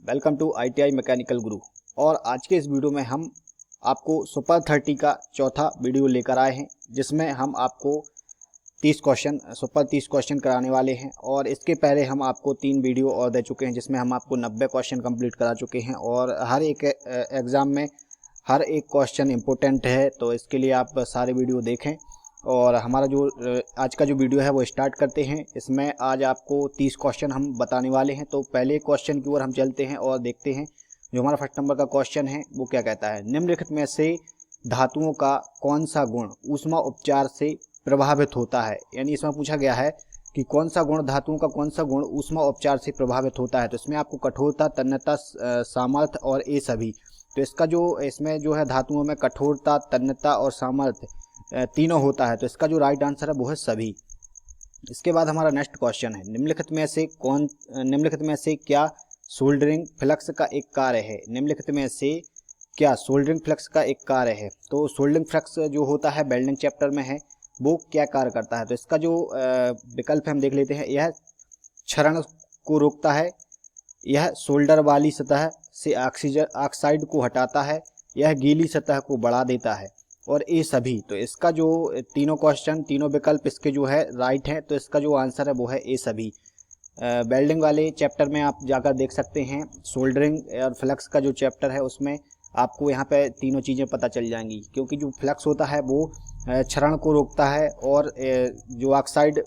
Welcome to ITI mechanical गुरु। और आज के इस वीडियो में हम आपको सुपर 30 का चौथा वीडियो लेकर आए हैं, जिसमें हम आपको 30 क्वेश्चन कराने वाले हैं। और इसके पहले हम आपको 3 वीडियो और दे चुके हैं, जिसमें हम आपको 90 क्वेश्चन कंप्लीट करा चुके हैं। और हर एक एग्ज़ाम में हर एक क्वेश्चन इम्पोर्टेंट है, तो इसके लिए आप सारे वीडियो देखें। और हमारा जो आज का जो वीडियो है वो स्टार्ट करते हैं। इसमें आज आपको 30 क्वेश्चन हम बताने वाले हैं। तो पहले क्वेश्चन की ओर हम चलते हैं और देखते हैं। जो हमारा फर्स्ट नंबर का क्वेश्चन है वो क्या कहता है, निम्नलिखित में से धातुओं का कौन सा गुण ऊष्मा उपचार से प्रभावित होता है। यानी इसमें पूछा गया है कि कौन सा गुण, धातुओं का कौन सा गुण ऊष्मा उपचार से प्रभावित होता है। तो इसमें आपको कठोरता, तन्यता, सामर्थ्य और ये सभी। तो इसका जो इसमें जो है धातुओं में कठोरता, तन्यता और सामर्थ्य तीनों होता है। तो इसका जो राइट आंसर है वो है सभी। इसके बाद हमारा नेक्स्ट क्वेश्चन है, निम्नलिखित में से क्या सोल्डरिंग फ्लक्स का एक कार्य है। निम्नलिखित में से क्या सोल्डरिंग फ्लक्स का एक कार्य है। तो सोल्डरिंग फ्लक्स जो होता है वेल्डिंग चैप्टर में है, वो क्या कार्य करता है। तो इसका जो विकल्प हम देख लेते हैं। यह क्षरण को रोकता है, यह सोल्डर वाली सतह से ऑक्साइड को हटाता है, यह गीली सतह को बढ़ा देता है, और ये सभी। तो इसका जो तीनों क्वेश्चन, तीनों विकल्प इसके जो है राइट है। तो इसका जो आंसर है वो है ये सभी। वेल्डिंग वाले चैप्टर में आप जाकर देख सकते हैं। सोल्डरिंग और फ्लक्स का जो चैप्टर है उसमें आपको यहाँ पे तीनों चीज़ें पता चल जाएंगी। क्योंकि जो फ्लक्स होता है वो क्षरण को रोकता है, और जो ऑक्साइड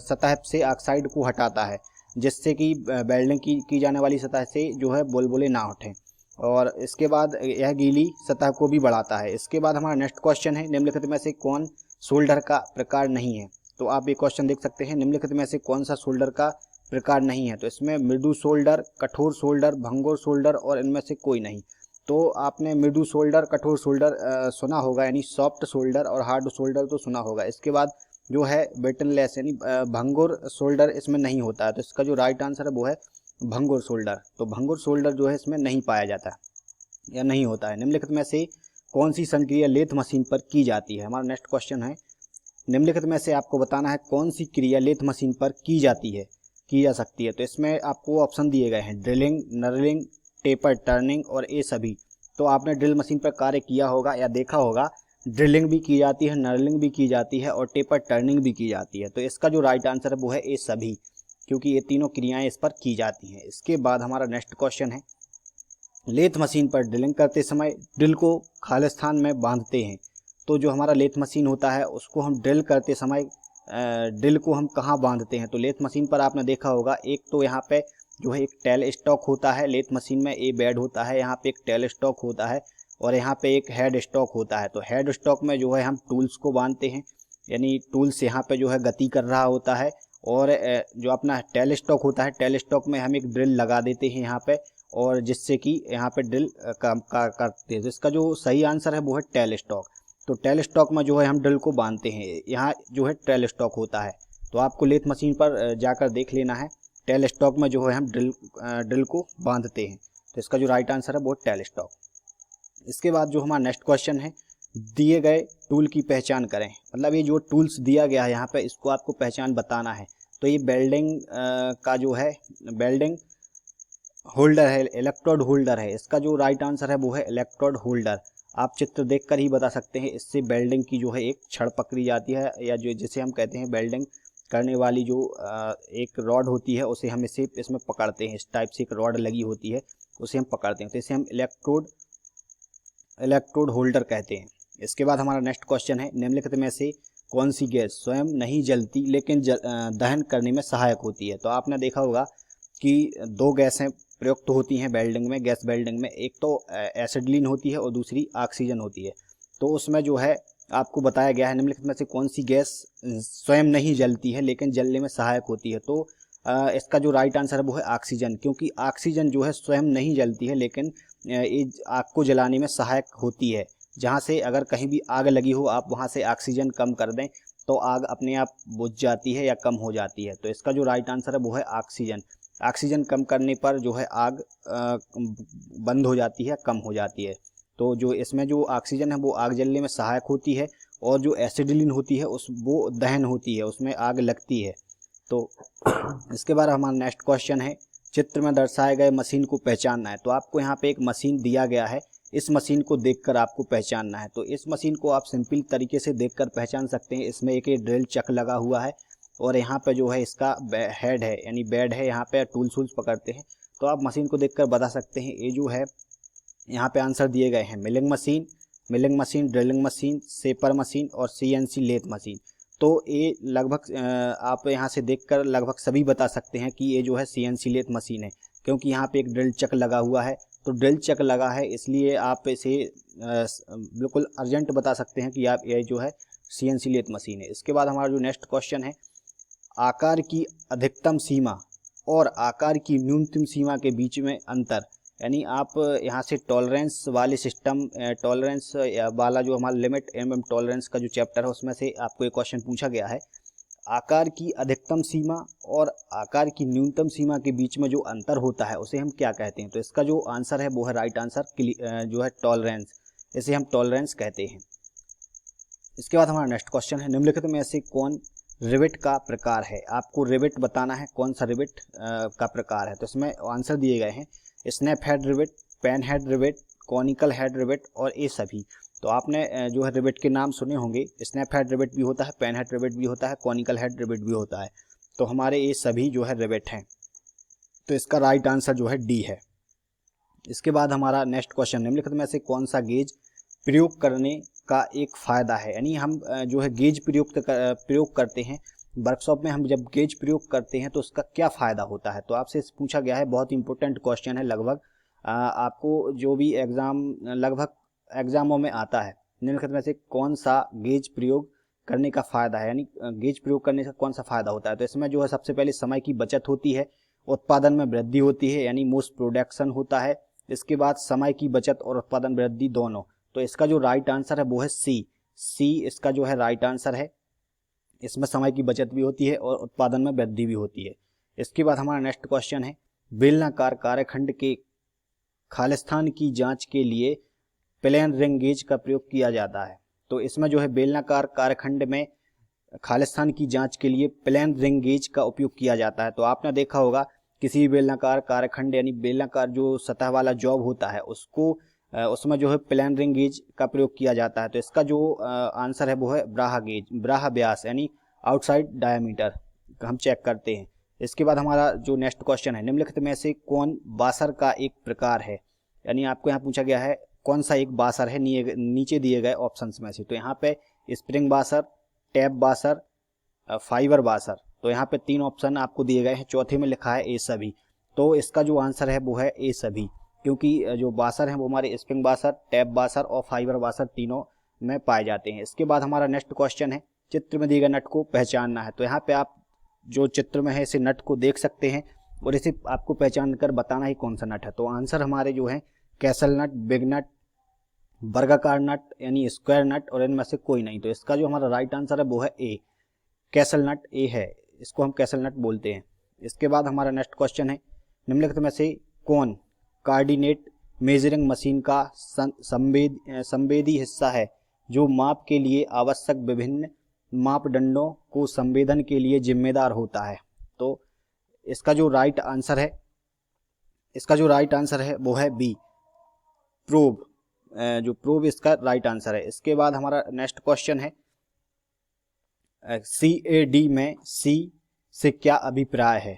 सतह से ऑक्साइड को हटाता है, जिससे कि वेल्डिंग की जाने वाली सतह से जो है बुलबुले ना उठें। और इसके बाद यह गीली सतह को भी बढ़ाता है। इसके बाद हमारा नेक्स्ट क्वेश्चन है, निम्नलिखित में से कौन सोल्डर का प्रकार नहीं है। तो आप ये क्वेश्चन देख सकते हैं, निम्नलिखित में से कौन सा सोल्डर का प्रकार नहीं है। तो इसमें मृदु सोल्डर, कठोर सोल्डर, भंगुर सोल्डर और इनमें से कोई नहीं। तो आपने मृदु सोल्डर, कठोर सोल्डर सुना होगा, यानी सॉफ्ट सोल्डर, और हार्ड सोल्डर तो सुना होगा। इसके बाद जो है बेटनलेस यानी भंगुर सोल्डर इसमें नहीं होता है। तो इसका जो राइट आंसर है वो है भंगुर सोल्डर। तो भंगुर सोल्डर जो है इसमें नहीं पाया जाता या नहीं होता है। निम्नलिखित में से कौन सी संक्रिया लेथ मशीन पर की जाती है। हमारा नेक्स्ट क्वेश्चन है, निम्नलिखित में से आपको बताना है कौन सी क्रिया लेथ मशीन पर की जाती है, की जा सकती है। तो इसमें आपको ऑप्शन दिए गए हैं, ड्रिलिंग, नर्लिंग, टेपर टर्निंग और ये सभी। तो आपने ड्रिल मशीन पर कार्य किया होगा या देखा होगा, ड्रिलिंग भी की जाती है, नर्लिंग भी की जाती है और टेपर टर्निंग भी की जाती है। तो इसका जो राइट आंसर है वो है ये सभी, क्योंकि ये तीनों क्रियाएं इस पर की जाती हैं। इसके बाद हमारा नेक्स्ट क्वेश्चन है, लेथ मशीन पर ड्रिलिंग करते समय ड्रिल को खालिस्तान में बांधते हैं। तो जो हमारा लेथ मशीन होता है उसको हम ड्रिल करते समय ड्रिल को हम कहाँ बांधते हैं। तो लेथ मशीन पर आपने देखा होगा, एक तो यहाँ पे जो है एक टेल स्टॉक होता है लेथ मशीन में, ए बेड होता है, यहाँ पे एक टेल स्टॉक होता है और यहाँ पे एक हेड स्टॉक होता है। तो हेड स्टॉक में जो है हम टूल्स को बांधते हैं, यानी टूल्स यहाँ पे जो है गति कर रहा होता है। और जो अपना टेल स्टॉक होता है, टेल स्टॉक में हम एक ड्रिल लगा देते हैं यहाँ पे, और जिससे कि यहाँ पे ड्रिल काम करते हैं। तो इसका जो सही आंसर है वो है टेल स्टॉक। तो टेल स्टॉक में जो है हम ड्रिल को बांधते हैं, यहाँ जो है टेल स्टॉक होता है। तो आपको लेथ मशीन पर जाकर देख लेना है, टेल स्टॉक में जो है हम ड्रिल को बांधते हैं। तो इसका जो राइट आंसर है वो टेल स्टॉक। इसके बाद जो हमारा नेक्स्ट क्वेश्चन है, दिए गए टूल की पहचान करें। मतलब ये जो टूल्स दिया गया है यहाँ पे, इसको आपको पहचान बताना है। तो ये वेल्डिंग का जो है वेल्डिंग होल्डर है, इलेक्ट्रोड होल्डर है। इसका जो राइट आंसर है वो है इलेक्ट्रोड होल्डर। आप चित्र देखकर ही बता सकते हैं, इससे वेल्डिंग की जो है एक छड़ पकड़ी जाती है, या जो जिसे हम कहते हैं वेल्डिंग करने वाली जो एक रॉड होती है, उसे हम इसमें पकड़ते हैं। इस टाइप से एक रॉड लगी होती है, उसे हम पकड़ते हैं। तो इसे हम इलेक्ट्रोड होल्डर कहते हैं। इसके बाद हमारा नेक्स्ट क्वेश्चन है, निम्नलिखित में से कौन सी गैस स्वयं नहीं जलती लेकिन दहन करने में सहायक होती है। तो आपने देखा होगा कि दो गैसें प्रयुक्त होती हैं वेल्डिंग में, गैस वेल्डिंग में। एक तो एसिडलीन होती है और दूसरी ऑक्सीजन होती है। तो उसमें जो है आपको बताया गया है, निम्नलिखित में से कौन सी गैस स्वयं नहीं जलती है लेकिन जलने में सहायक होती है। तो इसका जो राइट आंसर है वो है ऑक्सीजन, क्योंकि ऑक्सीजन जो है स्वयं नहीं जलती है लेकिन ये आग को जलाने में सहायक होती है। जहाँ से अगर कहीं भी आग लगी हो, आप वहाँ से ऑक्सीजन कम कर दें तो आग अपने आप बुझ जाती है या कम हो जाती है। तो इसका जो राइट आंसर है वो है ऑक्सीजन। ऑक्सीजन कम करने पर जो है आग बंद हो जाती है, कम हो जाती है। तो जो इसमें जो ऑक्सीजन है वो आग जलने में सहायक होती है, और जो एसिडिलीन होती है वो दहन होती है, उसमें आग लगती है। तो इसके बाद हमारा नेक्स्ट क्वेश्चन है, चित्र में दर्शाए गए मशीन को पहचानना है। तो आपको यहाँ पे एक मशीन दिया गया है, इस मशीन को देखकर आपको पहचानना है। तो इस मशीन को आप सिंपल तरीके से देखकर पहचान सकते हैं। इसमें एक ड्रिल चक लगा हुआ है और यहाँ पे जो है इसका हेड है यानी बेड है, यहाँ पे टूल्स वूल्स पकड़ते हैं। तो आप मशीन को देखकर बता सकते हैं। ये जो है यहाँ पे आंसर दिए गए हैं milling machine, drilling machine, shaper machine और CNC लेथ मशीन। तो ये लगभग आप यहाँ से देखकर लगभग सभी बता सकते हैं कि ये जो है CNC लेथ मशीन है, क्योंकि यहाँ पे एक ड्रिल चक लगा हुआ है। तो ड्रिल चक लगा है इसलिए आप इसे बिल्कुल अर्जेंट बता सकते हैं कि आप ये जो है CNC लेथ मशीन है। इसके बाद हमारा जो नेक्स्ट क्वेश्चन है, आकार की अधिकतम सीमा और आकार की न्यूनतम सीमा के बीच में अंतर। यानी आप यहाँ से टॉलरेंस वाले सिस्टम, टॉलरेंस वाला जो हमारा लिमिट टॉलरेंस का जो चैप्टर है उसमें से आपको एक क्वेश्चन पूछा गया है, आकार की अधिकतम सीमा और आकार की न्यूनतम सीमा के बीच में जो अंतर होता है उसे हम क्या कहते हैं। तो इसका जो आंसर है वो है राइट आंसर जो है टॉलरेंस, इसे हम टॉलरेंस कहते हैं। इसके बाद हमारा नेक्स्ट क्वेश्चन है, निम्नलिखित में से कौन रिवेट का प्रकार है। आपको रिवेट बताना है कौन सा रिवेट का प्रकार है। तो इसमें आंसर दिए गए हैं, snap head rivet, pan head rivet, conical head rivet और ये सभी। तो आपने जो है रिवेट के नाम सुने होंगे, स्नैप हेड रिवेट भी होता है, पेन हेड रिवेट भी होता है, कॉनिकल हेड रिवेट भी होता है। तो हमारे ये सभी जो है रिवेट हैं। तो इसका राइट आंसर जो है डी है। इसके बाद हमारा नेक्स्ट क्वेश्चन, निम्नलिखित में से कौन सा गेज प्रयोग करने का एक फ़ायदा है। यानी हम जो है गेज प्रयोग करते हैं वर्कशॉप में, हम जब गेज प्रयोग करते हैं तो उसका क्या फ़ायदा होता है। तो आपसे पूछा गया है, बहुत इंपॉर्टेंट क्वेश्चन है, लगभग आपको जो भी लगभग एग्जामों में आता है, निम्नलिखित में से कौन सा गेज प्रयोग करने का फ़ायदा है, यानी गेज प्रयोग करने का कौन सा फ़ायदा होता है। तो इसमें जो है सबसे पहले समय की बचत होती है, उत्पादन में वृद्धि होती है यानी मोस्ट प्रोडक्शन होता है। इसके बाद समय की बचत और उत्पादन वृद्धि दोनों। तो इसका जो राइट आंसर है वो है सी इसका जो है राइट आंसर है। इसमें समय की बचत भी होती है और उत्पादन में वृद्धि भी होती है। इसके बाद हमारा नेक्स्ट क्वेश्चन है, बेलनाकार कार्यखंड के खालिस्तान की जांच के लिए प्लेन रिंग गेज का प्रयोग किया जाता है। तो इसमें जो है बेलनाकार कार्यखंड में खालिस्तान की जांच के लिए प्लेन रिंग गेज का उपयोग किया जाता है। तो आपने देखा होगा किसी भी बेलनाकार कार्यखंड यानी बेलनाकार जो सतह वाला जॉब होता है उसमें जो है प्लेन रिंग गेज का प्रयोग किया जाता है। तो इसका जो आंसर है वो है ब्राहा व्यास यानी आउटसाइड डायमीटर हम चेक करते हैं। इसके बाद हमारा जो नेक्स्ट क्वेश्चन है, निम्नलिखित में से कौन बासर का एक प्रकार है। यानी आपको यहाँ पूछा गया है कौन सा एक बासर है नीचे दिए गए ऑप्शंस में से। तो यहाँ पे स्प्रिंग बासर, टैप बासर, फाइबर बासर। तो यहाँ पे 3 ऑप्शन आपको दिए गए हैं, चौथे में लिखा है ए सभी। तो इसका जो आंसर है वो है ए सभी, क्योंकि जो बासर हैं वो हमारे स्प्रिंग बासर, टैप बासर और फाइबर बासर तीनों में पाए जाते हैं। इसके बाद हमारा नेक्स्ट क्वेश्चन है, चित्र में दिए गए नट को पहचानना है। तो यहाँ पे आप जो चित्र में है इसे नट को देख सकते हैं और इसे आपको पहचान कर बताना ही कौन सा नट है। तो आंसर हमारे जो है कैसल नट, बिग नट, वर्गाकार नट यानी स्क्वायर नट और इनमें से कोई नहीं। तो इसका जो हमारा राइट आंसर है वो है ए, कैसल नट ए है, इसको हम कैसल नट बोलते हैं। इसके बाद हमारा नेक्स्ट क्वेश्चन है, निम्नलिखित में से कौन कोऑर्डिनेट मेजरिंग मशीन का संवेदी हिस्सा है जो माप के लिए आवश्यक विभिन्न मापदंडों को संवेदन के लिए जिम्मेदार होता है। तो इसका जो राइट आंसर है वो है बी, प्रोब। जो प्रोब इसका राइट आंसर है। इसके बाद हमारा नेक्स्ट क्वेश्चन है, CAD में सी से क्या अभिप्राय है।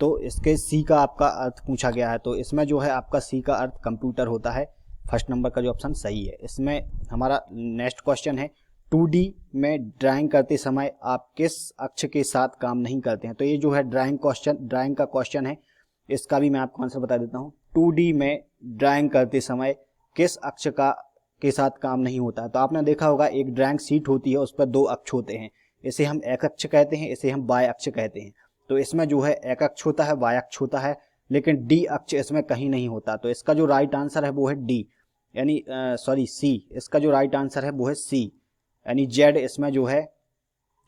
तो इसके सी का आपका अर्थ पूछा गया है। तो इसमें जो है आपका सी का अर्थ कंप्यूटर होता है। फर्स्ट नंबर का जो ऑप्शन सही है। इसमें हमारा नेक्स्ट क्वेश्चन है, 2D में ड्राइंग करते समय आप किस अक्ष के साथ काम नहीं करते हैं। तो ये जो है ड्राइंग का क्वेश्चन है, इसका भी मैं आपको आंसर बता देता हूँ। 2D में ड्राइंग करते समय किस अक्ष के साथ काम नहीं होता है। तो आपने देखा होगा एक ड्राइंग शीट होती है, उस पर 2 अक्ष होते हैं, इसे हम एक अक्ष कहते हैं, इसे हम वाय अक्ष कहते हैं। तो इसमें जो है एक अक्ष होता है, वाय अक्ष होता है, लेकिन डी अक्ष इसमें कहीं नहीं होता। तो इसका जो राइट आंसर है वो है डी यानी सी। इसका जो राइट आंसर है वो है सी यानी जेड इसमें जो है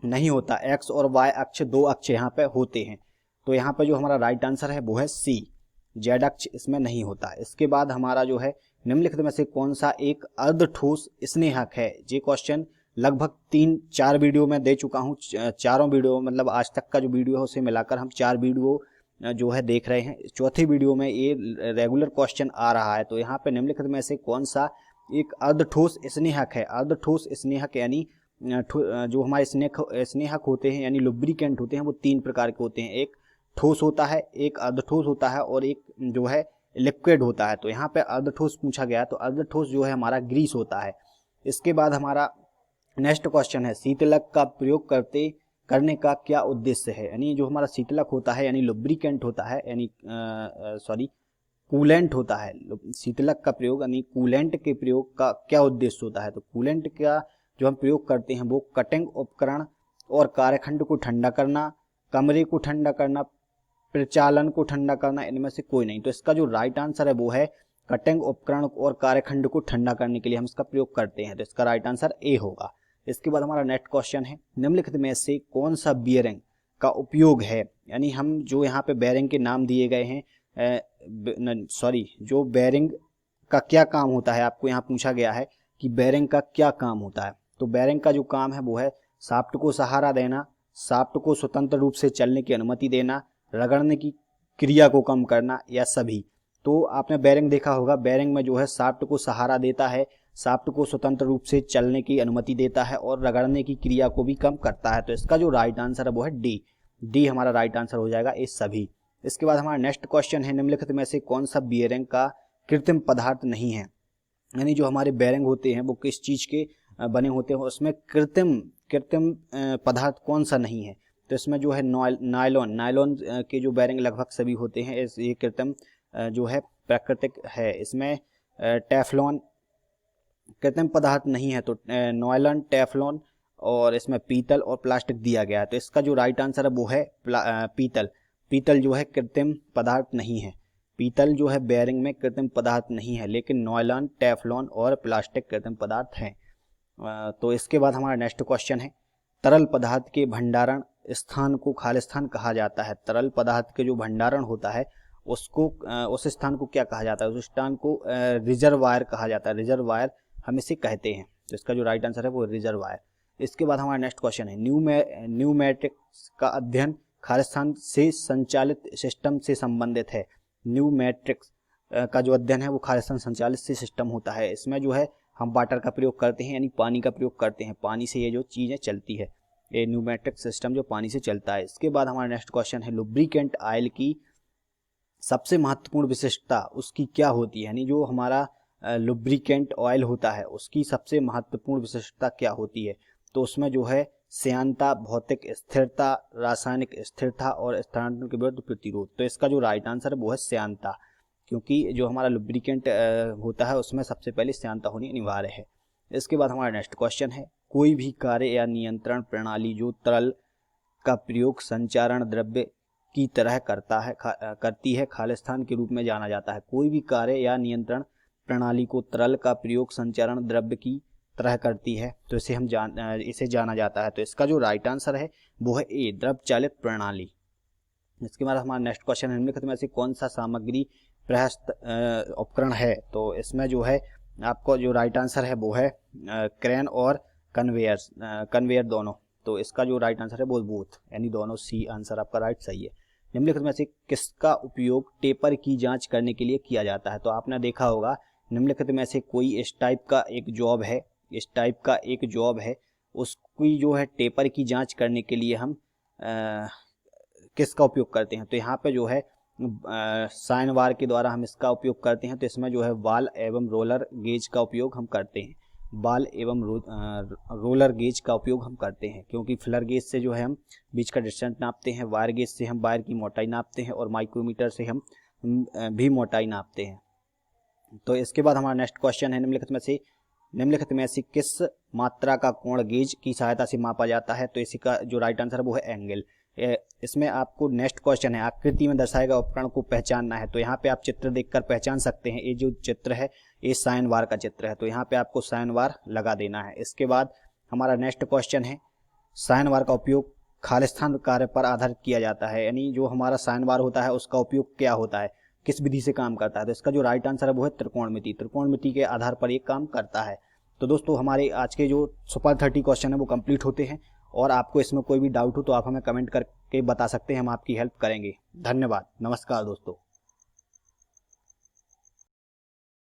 नहीं होता। एक्स और वाई अक्ष 2 अक्ष यहाँ पे होते हैं। तो यहाँ पे जो हमारा राइट आंसर है वो है सी, जेड अक्ष इसमें नहीं होता। इसके बाद हमारा जो है निम्नलिखित में से कौन सा एक अर्ध ठोस स्नेहक है। ये क्वेश्चन लगभग 3-4 वीडियो में दे चुका हूँ। चारों वीडियो मतलब आज तक का जो वीडियो है उसे मिलाकर हम 4 वीडियो जो है देख रहे हैं, चौथी वीडियो में ये रेगुलर क्वेश्चन आ रहा है। तो यहाँ पे निम्नलिखित में से कौन सा एक अर्धठोस स्नेहक है। अर्धठोस स्नेहक यानी जो हमारे स्नेहक होते हैं यानी लुब्रिकेंट होते हैं वो तीन प्रकार के होते हैं, एक ठोस होता है, एक अर्धठोस होता है और एक जो है लिक्विड होता है। तो यहाँ पे अर्धठोस पूछा गया, तो अर्धठोस जो है हमारा ग्रीस होता है। इसके बाद हमारा नेक्स्ट क्वेश्चन है, शीतलक का प्रयोग करने का क्या उद्देश्य है। यानी जो हमारा शीतलक होता है यानी लुब्रिकेंट होता है यानी कूलेंट होता है। शीतलक का प्रयोग यानी कूलेंट के प्रयोग का क्या उद्देश्य होता है। तो कूलेंट का जो हम प्रयोग करते हैं वो कटिंग उपकरण और कार्यखंड को ठंडा करना, कमरे को ठंडा करना, प्रचालन को ठंडा करना, इनमें से कोई नहीं। तो इसका जो राइट आंसर है वो है कटिंग उपकरण और कार्यखंड को ठंडा करने के लिए हम इसका प्रयोग करते हैं। तो इसका राइट आंसर ए होगा। इसके बाद हमारा नेक्स्ट क्वेश्चन है, निम्नलिखित में से कौन सा बियरिंग का उपयोग है। यानी हम जो यहाँ पे बेरिंग के नाम दिए गए हैं, जो बेरिंग का क्या काम होता है, आपको यहाँ पूछा गया है कि बेरिंग का क्या काम होता है। तो बेरिंग का जो काम है वो है शाफ्ट को सहारा देना, शाफ्ट को स्वतंत्र रूप से चलने की अनुमति देना, रगड़ने की क्रिया को कम करना, या सभी। तो आपने बेरिंग देखा होगा, बेरिंग में जो है शाफ्ट को सहारा देता है, शाफ्ट को स्वतंत्र रूप से चलने की अनुमति देता है और रगड़ने की क्रिया को भी कम करता है। तो इसका जो राइट आंसर है वो है डी हमारा राइट आंसर हो जाएगा, ये सभी। इसके बाद हमारा नेक्स्ट क्वेश्चन है, निम्नलिखित में से कौन सा बेरिंग का कृत्रिम पदार्थ नहीं है। यानी जो हमारे बेरिंग होते हैं वो किस चीज के बने होते हैं, उसमें कृत्रिम पदार्थ कौन सा नहीं है। तो इसमें जो है नायलॉन के जो बेरिंग लगभग सभी होते हैं, ये कृत्रिम जो है प्राकृतिक है। इसमें टेफ्लॉन कृत्रिम पदार्थ नहीं है। तो नायलॉन, टेफ्लॉन और इसमें पीतल और प्लास्टिक दिया गया है। तो इसका जो राइट आंसर है वो है पीतल जो है कृत्रिम पदार्थ नहीं है। पीतल जो है बेरिंग में कृत्रिम पदार्थ नहीं है, लेकिन नायलॉन, टेफ्लॉन और प्लास्टिक कृत्रिम पदार्थ हैं। तो इसके बाद हमारा नेक्स्ट क्वेश्चन है, तरल पदार्थ के भंडारण स्थान को खालिस्तान कहा जाता है। तरल पदार्थ के जो भंडारण होता है उसको उस स्थान को क्या कहा जाता है, उस स्थान को रिजर्वायर कहा जाता है। रिजर्वायर हम इसे कहते हैं। तो इसका जो राइट आंसर है वो रिजर्वायर। इसके बाद हमारा नेक्स्ट क्वेश्चन है, न्यूमेटिक्स का अध्ययन खालिस्तान से संचालित सिस्टम से संबंधित है। न्यूमेटिक्स का जो अध्ययन है वो खालिस्तान संचालित से सिस्टम होता है। इसमें जो है हम वाटर का प्रयोग करते हैं यानी पानी का प्रयोग करते हैं, पानी से ये जो चीज़ें चलती है, ये न्यूमेटिक सिस्टम जो पानी से चलता है। इसके बाद हमारा नेक्स्ट क्वेश्चन है, लुब्रिकेंट ऑयल की सबसे महत्वपूर्ण विशेषता उसकी क्या होती है। यानी जो हमारा लुब्रिकेंट ऑयल होता है उसकी सबसे महत्वपूर्ण विशेषता क्या होती है। तो उसमें जो है श्यानता, भौतिक स्थिरता, रासायनिक स्थिरता और स्थानांतरण के विरुद्ध प्रतिरोध। तो इसका जो राइट आंसर है वो है श्यानता, क्योंकि जो हमारा लुब्रिकेंट होता है उसमें सबसे पहले श्यानता होनी अनिवार्य है। इसके बाद हमारा नेक्स्ट क्वेश्चन है, कोई भी कार्य या नियंत्रण प्रणाली जो तरल का प्रयोग संचारण द्रव्य की तरह करती है खालिस्तान के रूप में जाना जाता है। कोई भी कार्य या नियंत्रण प्रणाली को तरल का प्रयोग संचारण द्रव्य की तरह करती है तो इसे जाना जाता है। तो इसका जो राइट आंसर है वो है ए, द्रव चालित प्रणाली। इसके बाद हमारा नेक्स्ट क्वेश्चन है, निम्नलिखित में से कौन सा सामग्री प्रहस्त उपकरण है। तो इसमें जो है आपको जो राइट आंसर है वो है क्रेन और कन्वेयर दोनों। तो इसका जो राइट आंसर है वो बोथ, यानी दोनों सी आंसर आपका राइट सही है। निम्नलिखित में से किसका उपयोग टेपर की जांच करने के लिए किया जाता है। तो आपने देखा होगा निम्नलिखित में से कोई इस टाइप का एक जॉब है, उसकी जो है टेपर की जांच करने के लिए हम किसका उपयोग करते हैं। तो यहाँ पे जो है साइन बार के द्वारा हम इसका उपयोग करते हैं। तो इसमें जो है बाल एवं रोलर गेज का उपयोग हम करते हैं। बाल एवं रोलर गेज का उपयोग हम करते हैं, क्योंकि फ्लर गेज से जो है हम बीच का डिस्टेंस नापते हैं, वायर गेज से हम वायर की मोटाई नापते हैं और माइक्रोमीटर से हम भी मोटाई नापते हैं। तो इसके बाद हमारा नेक्स्ट क्वेश्चन है, निम्नलिखित में से किस मात्रा का कोण गेज की सहायता से मापा जाता है। तो इसी का जो राइट आंसर है वो है एंगल। इसमें आपको नेक्स्ट क्वेश्चन है, आकृति में दर्शाए गए उपकरण को पहचानना है। तो यहाँ पे आप चित्र देखकर पहचान सकते हैं। ये जो चित्र है ये साइन वार का चित्र है, तो यहाँ पे आपको साइन वार लगा देना है। इसके बाद हमारा नेक्स्ट क्वेश्चन है, साइन वार का उपयोग खालिस्तान कार्य पर आधारित किया जाता है। यानी जो हमारा साइन वार होता है उसका उपयोग क्या होता है, किस विधि से काम करता है। तो इसका जो राइट आंसर है वो है त्रिकोणमिति के आधार पर ये काम करता है। तो दोस्तों हमारे आज के जो सुपर 30 क्वेश्चन है वो कंप्लीट होते हैं, और आपको इसमें कोई भी डाउट हो तो आप हमें कमेंट के बता सकते हैं, हम आपकी हेल्प करेंगे। धन्यवाद, नमस्कार दोस्तों।